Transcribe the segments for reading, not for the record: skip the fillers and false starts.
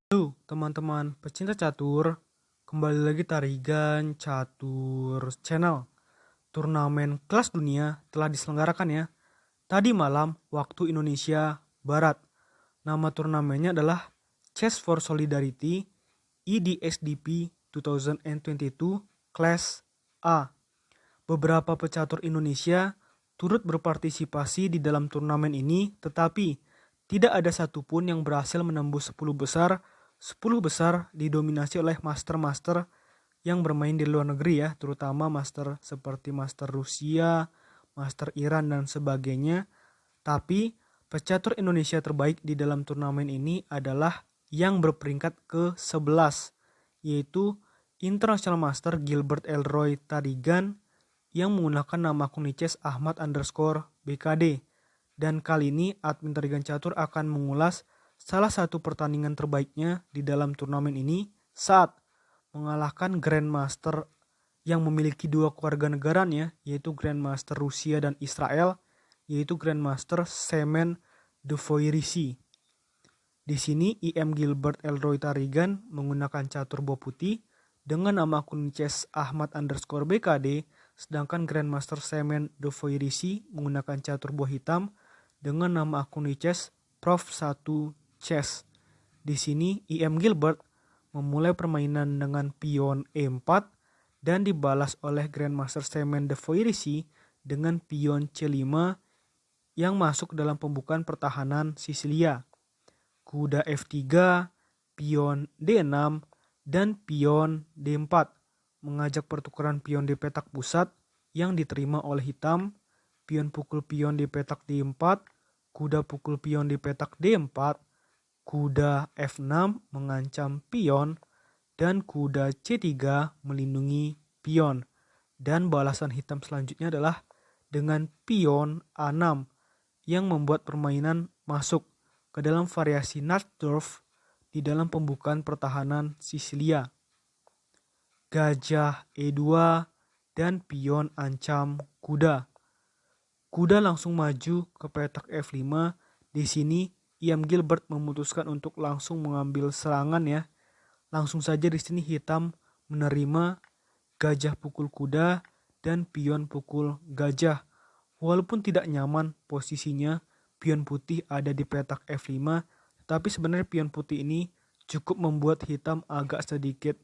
Halo teman-teman pecinta catur, kembali lagi Tarigan Catur Channel. Turnamen kelas dunia telah diselenggarakan ya, tadi malam waktu Indonesia Barat. Nama turnamennya adalah Chess for Solidarity EDSDP 2022 Class A. Beberapa pecatur Indonesia turut berpartisipasi di dalam turnamen ini, tetapi tidak ada satupun yang berhasil menembus 10 besar. 10 besar didominasi oleh master-master yang bermain di luar negeri ya, terutama master seperti master Rusia, master Iran dan sebagainya. Tapi pecatur Indonesia terbaik di dalam turnamen ini adalah yang berperingkat ke-11, yaitu International Master Gilbert Elroy Tarigan yang menggunakan nama akun Niches Ahmad_BKD. Dan kali ini admin Tarigan Catur akan mengulas salah satu pertandingan terbaiknya di dalam turnamen ini saat mengalahkan Grandmaster yang memiliki dua kewarganegaraan yaitu Grandmaster Rusia dan Israel, yaitu Grandmaster Semen Dvoirisi. Di sini IM Gilbert Elroy Tarigan menggunakan catur boh putih dengan nama akun Chess Ahmad_BKD, sedangkan Grandmaster Semen Dvoirisi menggunakan catur boh hitam dengan nama akun Chess Prof 1 Chess. Di sini IM Gilbert memulai permainan dengan pion E4 dan dibalas oleh Grandmaster Semen Dvoirisi dengan pion C5 yang masuk dalam pembukaan pertahanan Sisilia. Kuda F3, pion D6, dan pion D4 mengajak pertukaran pion di petak pusat yang diterima oleh hitam. Pion pukul pion di petak D4, kuda pukul pion di petak D4, kuda F6 mengancam pion, dan kuda C3 melindungi pion. Dan balasan hitam selanjutnya adalah dengan pion A6 yang membuat permainan masuk ke dalam variasi Nachtdorf di dalam pembukaan pertahanan Sisilia. Gajah E2 dan pion ancam kuda. Kuda langsung maju ke petak F5. Di sini IM Gilbert memutuskan untuk langsung mengambil serangan ya. Langsung saja di sini hitam menerima gajah pukul kuda dan pion pukul gajah. Walaupun tidak nyaman posisinya, pion putih ada di petak F5, tapi sebenarnya pion putih ini cukup membuat hitam agak sedikit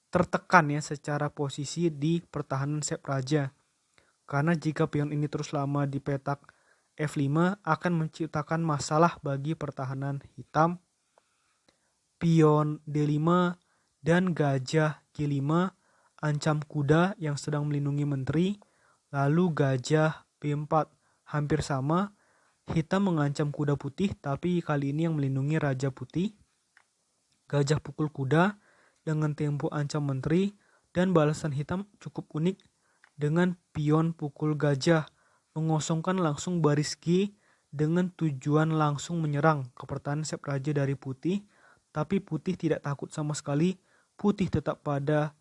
tertekan ya secara posisi di pertahanan sep raja. Karena jika pion ini terus lama di petak F5 akan menciptakan masalah bagi pertahanan hitam. Pion D5 dan gajah G5 ancam kuda yang sedang melindungi menteri. Lalu gajah B4 hampir sama. Hitam mengancam kuda putih, tapi kali ini yang melindungi raja putih. Gajah pukul kuda dengan tempo ancam menteri, dan balasan hitam cukup unik dengan pion pukul gajah mengosongkan langsung baris G dengan tujuan langsung menyerang ke pertahanan sep raja dari putih. Tapi putih tidak takut sama sekali. Putih tetap pada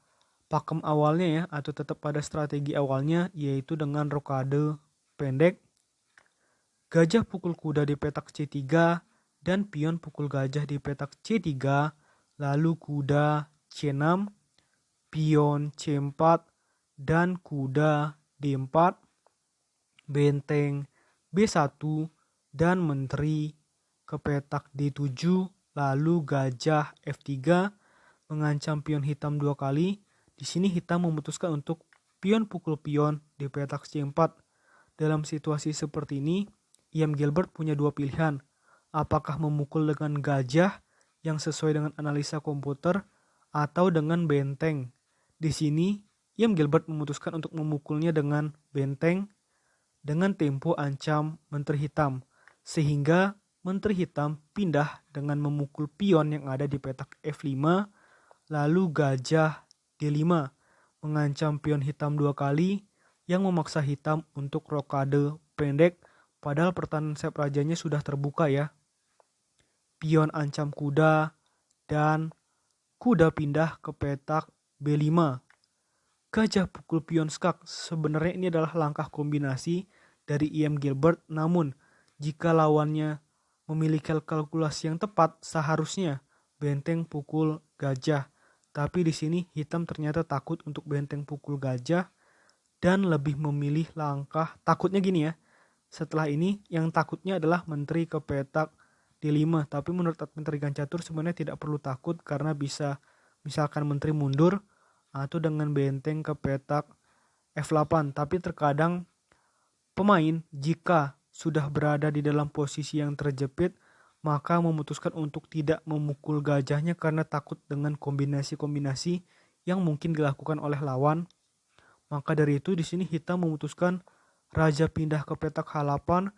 pakem awalnya ya, atau tetap pada strategi awalnya, yaitu dengan rokade pendek. Gajah pukul kuda di petak C3 dan pion pukul gajah di petak C3. Lalu kuda C6, pion C4 dan kuda D4, benteng B1 dan menteri ke petak D7. Lalu gajah F3 mengancam pion hitam dua kali. Di sini hitam memutuskan untuk pion pukul pion di petak C4. Dalam situasi seperti ini, IM Gilbert punya dua pilihan. Apakah memukul dengan gajah yang sesuai dengan analisa komputer atau dengan benteng. Di sini, IM Gilbert memutuskan untuk memukulnya dengan benteng dengan tempo ancam menteri hitam, sehingga menteri hitam pindah dengan memukul pion yang ada di petak F5. Lalu gajah D5 mengancam pion hitam dua kali yang memaksa hitam untuk rokade pendek, padahal pertahanan sep rajanya sudah terbuka ya. Pion ancam kuda dan kuda pindah ke petak B5. Gajah pukul pion skak. Sebenarnya ini adalah langkah kombinasi dari IM Gilbert, namun jika lawannya memiliki kalkulasi yang tepat, seharusnya benteng pukul gajah. Tapi di sini hitam ternyata takut untuk benteng pukul gajah dan lebih memilih langkah takutnya gini ya. Setelah ini yang takutnya adalah menteri ke petak D5. Tapi menurut admin Trigan Catur sebenarnya tidak perlu takut karena bisa misalkan menteri mundur atau dengan benteng ke petak F8. Tapi terkadang pemain jika sudah berada di dalam posisi yang terjepit maka memutuskan untuk tidak memukul gajahnya karena takut dengan kombinasi-kombinasi yang mungkin dilakukan oleh lawan. Maka dari itu di sini hitam memutuskan raja pindah ke petak H8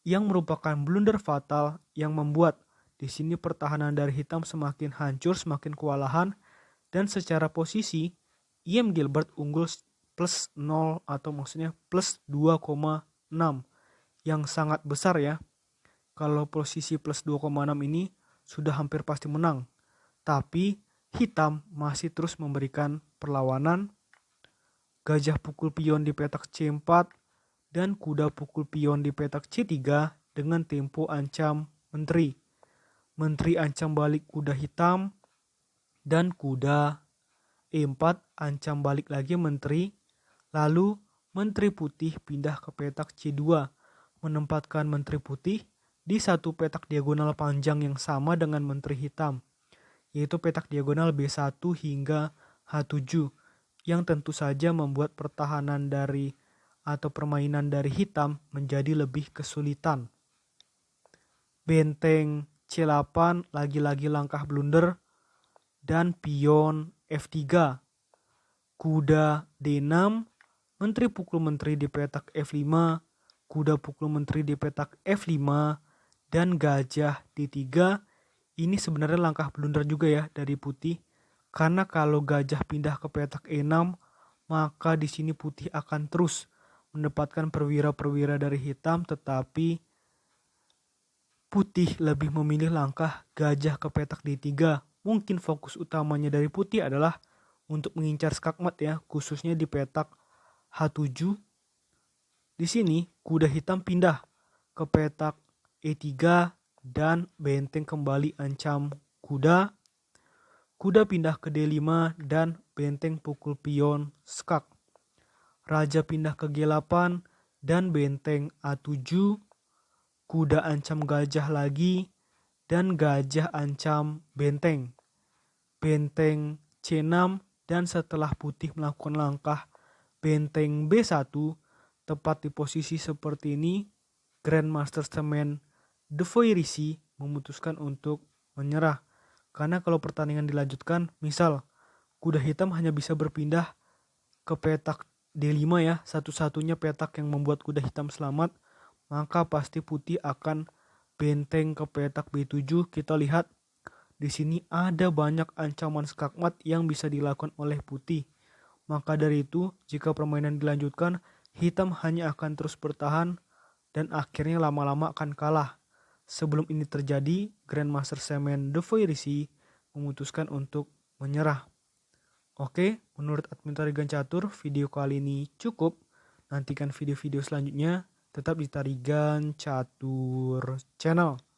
yang merupakan blunder fatal yang membuat di sini pertahanan dari hitam semakin hancur, semakin kewalahan, dan secara posisi IM Gilbert unggul plus 0 atau maksudnya plus 2,6 yang sangat besar ya. Kalau posisi plus 2,6 ini sudah hampir pasti menang. Tapi hitam masih terus memberikan perlawanan. Gajah pukul pion di petak C4 dan kuda pukul pion di petak C3 dengan tempo ancam menteri. Menteri ancam balik kuda hitam dan kuda E4 ancam balik lagi menteri. Lalu menteri putih pindah ke petak C2 menempatkan menteri putih di satu petak diagonal panjang yang sama dengan menteri hitam, yaitu petak diagonal B1 hingga H7, yang tentu saja membuat pertahanan dari atau permainan dari hitam menjadi lebih kesulitan. Benteng C8 lagi-lagi langkah blunder dan pion F3. Kuda D6, menteri pukul menteri di petak F5, kuda pukul menteri di petak F5, dan gajah D3. Ini sebenarnya langkah blunder juga ya dari putih. Karena kalau gajah pindah ke petak E6, maka di sini putih akan terus mendapatkan perwira-perwira dari hitam, tetapi putih lebih memilih langkah gajah ke petak D3. Mungkin fokus utamanya dari putih adalah untuk mengincar skakmat ya, khususnya di petak H7. Di sini kuda hitam pindah ke petak E3 dan benteng kembali ancam kuda. Kuda pindah ke D5 dan benteng pukul pion skak. Raja pindah ke G8 dan benteng A7. Kuda ancam gajah lagi dan gajah ancam benteng. Benteng C6 dan setelah putih melakukan langkah benteng B1 tepat di posisi seperti ini, Grandmaster Semen De Voirisi memutuskan untuk menyerah. Karena kalau pertandingan dilanjutkan, misal kuda hitam hanya bisa berpindah ke petak D5 ya, satu-satunya petak yang membuat kuda hitam selamat, maka pasti putih akan benteng ke petak B7. Kita lihat di sini ada banyak ancaman skakmat yang bisa dilakukan oleh putih. Maka dari itu, jika permainan dilanjutkan, hitam hanya akan terus bertahan dan akhirnya lama-lama akan kalah. Sebelum ini terjadi, Grandmaster Semen De Voirisi memutuskan untuk menyerah. Oke, menurut admin Tarigan Catur, video kali ini cukup. Nantikan video-video selanjutnya. Tetap di Tarigan Catur Channel.